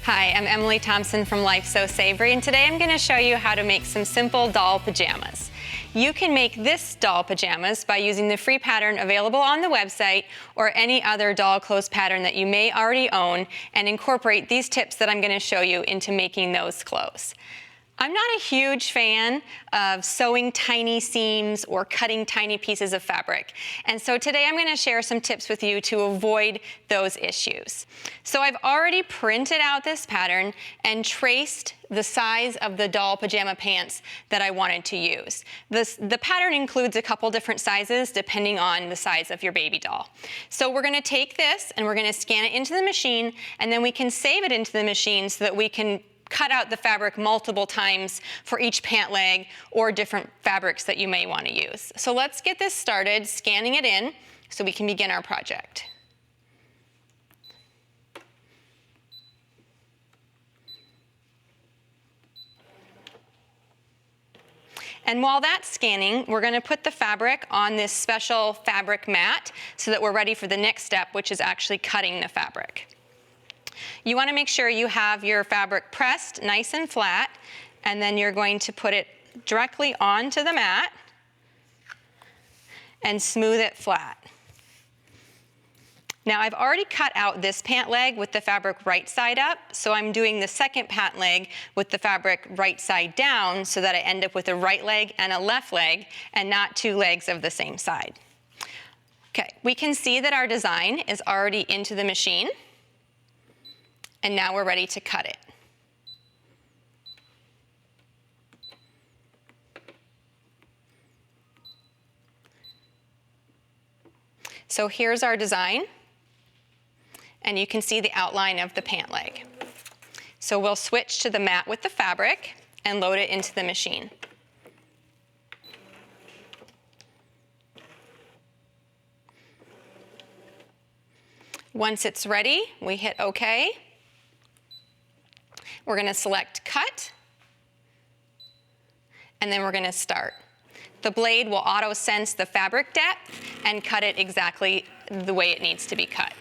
Hi, I'm Emily Thompson from Life So Savory, and today I'm going to show you how to make some simple doll pajamas. You can make this doll pajamas by using the free pattern available on the website or any other doll clothes pattern that you may already own, and incorporate these tips that I'm going to show you into making those clothes. I'm not a huge fan of sewing tiny seams or cutting tiny pieces of fabric. And so today I'm going to share some tips with you to avoid those issues. So I've already printed out this pattern and traced the size of the doll pajama pants that I wanted to use. The pattern includes a couple different sizes depending on the size of your baby doll. So we're going to take this and we're going to scan it into the machine, and then we can save it into the machine so that we can cut out the fabric multiple times for each pant leg or different fabrics that you may want to use. So let's get this started scanning it in so we can begin our project. And while that's scanning, we're going to put the fabric on this special fabric mat so that we're ready for the next step, which is actually cutting the fabric. You want to make sure you have your fabric pressed nice and flat, and then you're going to put it directly onto the mat and smooth it flat. Now I've already cut out this pant leg with the fabric right side up, so I'm doing the second pant leg with the fabric right side down so that I end up with a right leg and a left leg and not two legs of the same side. Okay, we can see that our design is already into the machine. And now we're ready to cut it. So here's our design, and you can see the outline of the pant leg. So we'll switch to the mat with the fabric and load it into the machine. Once it's ready, we hit OK. We're going to select Cut, and then we're going to start. The blade will auto-sense the fabric depth and cut it exactly the way it needs to be cut.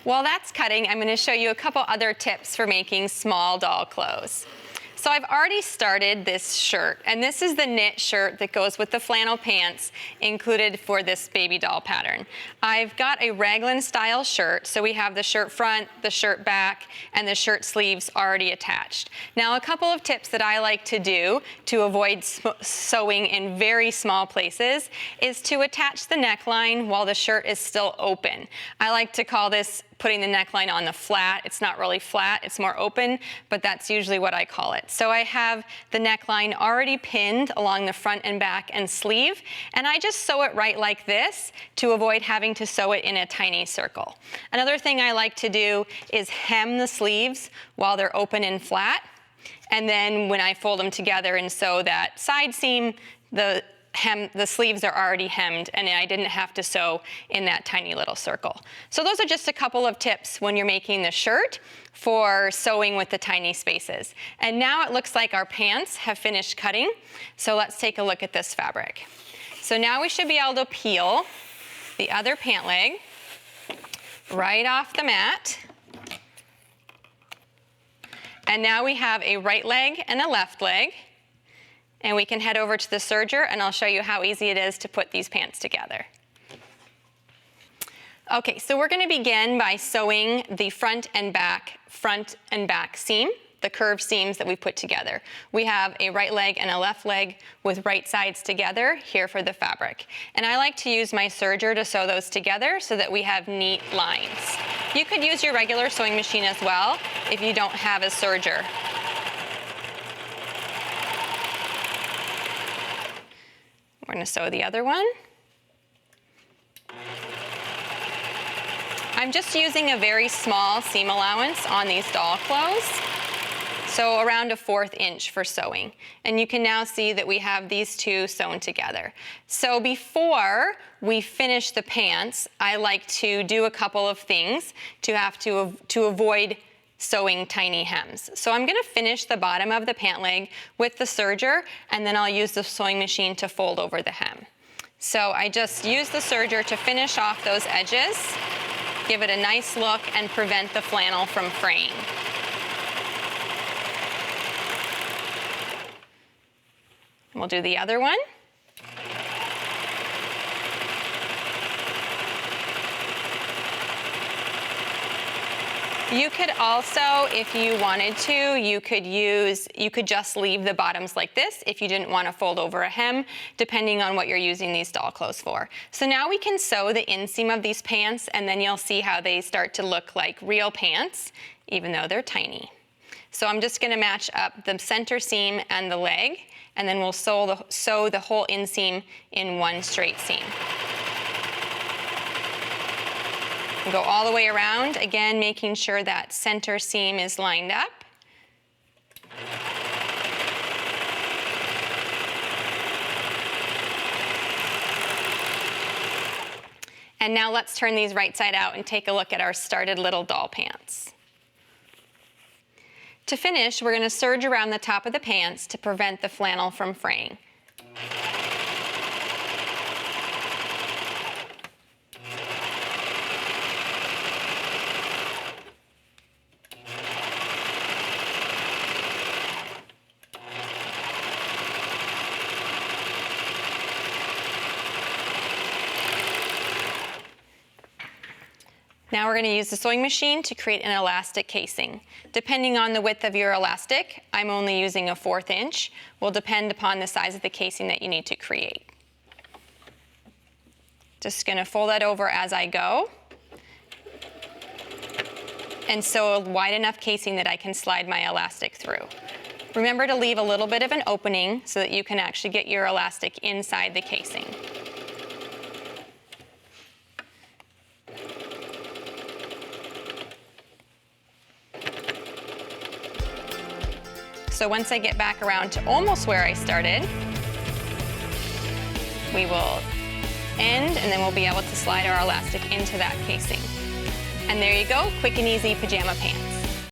While that's cutting, I'm going to show you a couple other tips for making small doll clothes. So I've already started this shirt, and this is the knit shirt that goes with the flannel pants included for this baby doll pattern. I've got a raglan style shirt, so we have the shirt front, the shirt back, and the shirt sleeves already attached. Now a couple of tips that I like to do to avoid sewing in very small places is to attach the neckline while the shirt is still open. I like to call this putting the neckline on the flat. It's not really flat, it's more open, but that's usually what I call it. So I have the neckline already pinned along the front and back and sleeve, and I just sew it right like this to avoid having to sew it in a tiny circle. Another thing I like to do is hem the sleeves while they're open and flat, and then when I fold them together and sew that side seam, the sleeves are already hemmed, and I didn't have to sew in that tiny little circle. So those are just a couple of tips when you're making the shirt for sewing with the tiny spaces. And now it looks like our pants have finished cutting, so let's take a look at this fabric. So now we should be able to peel the other pant leg right off the mat. And now we have a right leg and a left leg. And we can head over to the serger, and I'll show you how easy it is to put these pants together. Okay, so we're going to begin by sewing the front and back seam, the curved seams that we put together. We have a right leg and a left leg with right sides together here for the fabric. And I like to use my serger to sew those together so that we have neat lines. You could use your regular sewing machine as well if you don't have a serger. We're going to sew the other one. I'm just using a very small seam allowance on these doll clothes, so around a 1/4 inch for sewing. And you can now see that we have these two sewn together. So before we finish the pants, I like to do a couple of things to avoid sewing tiny hems. So I'm going to finish the bottom of the pant leg with the serger, and then I'll use the sewing machine to fold over the hem. So I just use the serger to finish off those edges, give it a nice look, and prevent the flannel from fraying. We'll do the other one. You could also, if you wanted to, you could just leave the bottoms like this if you didn't want to fold over a hem, depending on what you're using these doll clothes for. So now we can sew the inseam of these pants, and then you'll see how they start to look like real pants, even though they're tiny. So I'm just going to match up the center seam and the leg, and then we'll sew the whole inseam in one straight seam. Go all the way around, again making sure that center seam is lined up. And now let's turn these right side out and take a look at our started little doll pants. To finish, we're going to serge around the top of the pants to prevent the flannel from fraying. Now we're going to use the sewing machine to create an elastic casing. Depending on the width of your elastic, I'm only using a 1/4 inch. Will depend upon the size of the casing that you need to create. Just going to fold that over as I go and sew a wide enough casing that I can slide my elastic through. Remember to leave a little bit of an opening so that you can actually get your elastic inside the casing. So once I get back around to almost where I started, we will end, and then we'll be able to slide our elastic into that casing. And there you go, quick and easy pajama pants.